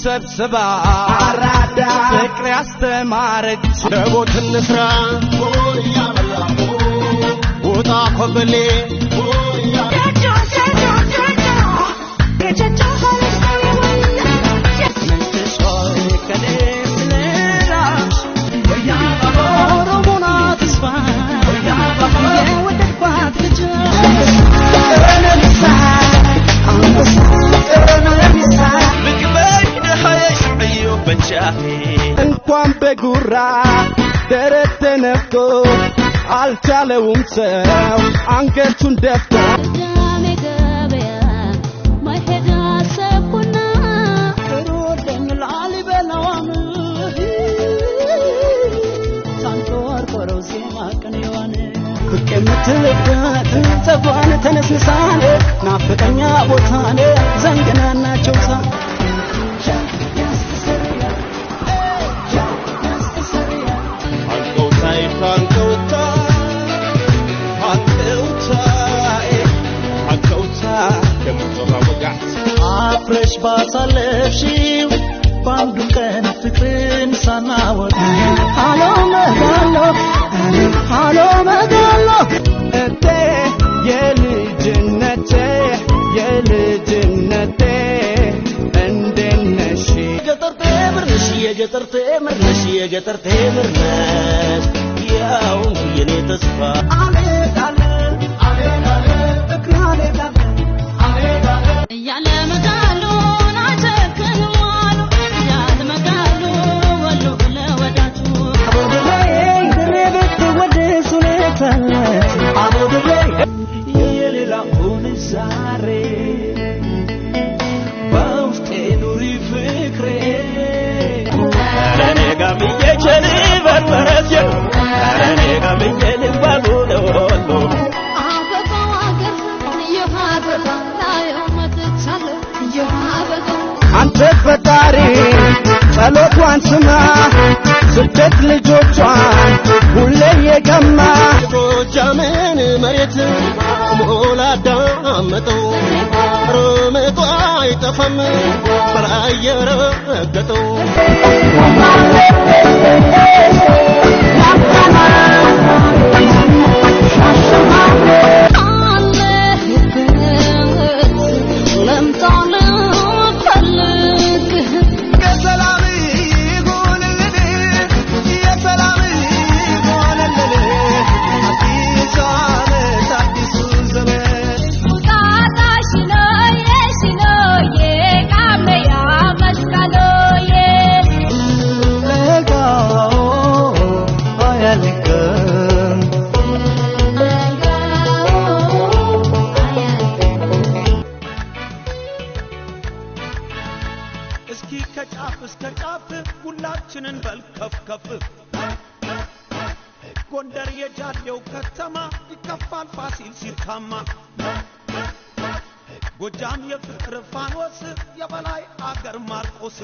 ሰብስባ አራዳ ፍቅር ያስተማረች ደቦት እንስራ ወጣ ኮበሌ እንኳን በጉራ ደረት ነፍቶ አልቻለውም ሰው አንገቱን ደፍቶ ከመትልበት ተጓነ ተነስሳለ ናፍቀኛ ቦታለ ዘንገናናቸው ሳ አፍረሽ ባሳለፍሽው ባንዱ ቀን ፍቅርን ሳናወቅ ሃሎ መጋሎ እቴ የልጅነቴ እንደነሽ የገጠር ተምርነሽ ያው የኔ ተስፋ አለ እክራለ ያለ መጋሎ ናቸከን ዋሉ ያለ መጋሎ ወሎ ለወዳቱ አቦደላይ ድረበት ወደሱ ለታለት አቦደላይ የሌላውን ዛሬ በውስጤ ኑሪ ፍቅሬ አረኔ ጋብዬ ቸልበር መረጀ አረኔ ጋብዬ ልባሉ ለወሎ አንተ ፈጣሪ ጸሎቷን ስማ ስደት ልጆቿን ሁሌ የገማ ጎጃምን መሬት ሞላዳ አመጠው ርምጧ አይጠፋም በአየር ረገጠው ሁላችንን በልከፍከፍ ጎንደር የጃለው ከተማ ይከፋል ፋሲል ሲርካማ ጎጃም የፍቅር ፋኖስ የበላይ አገር ማርቆስ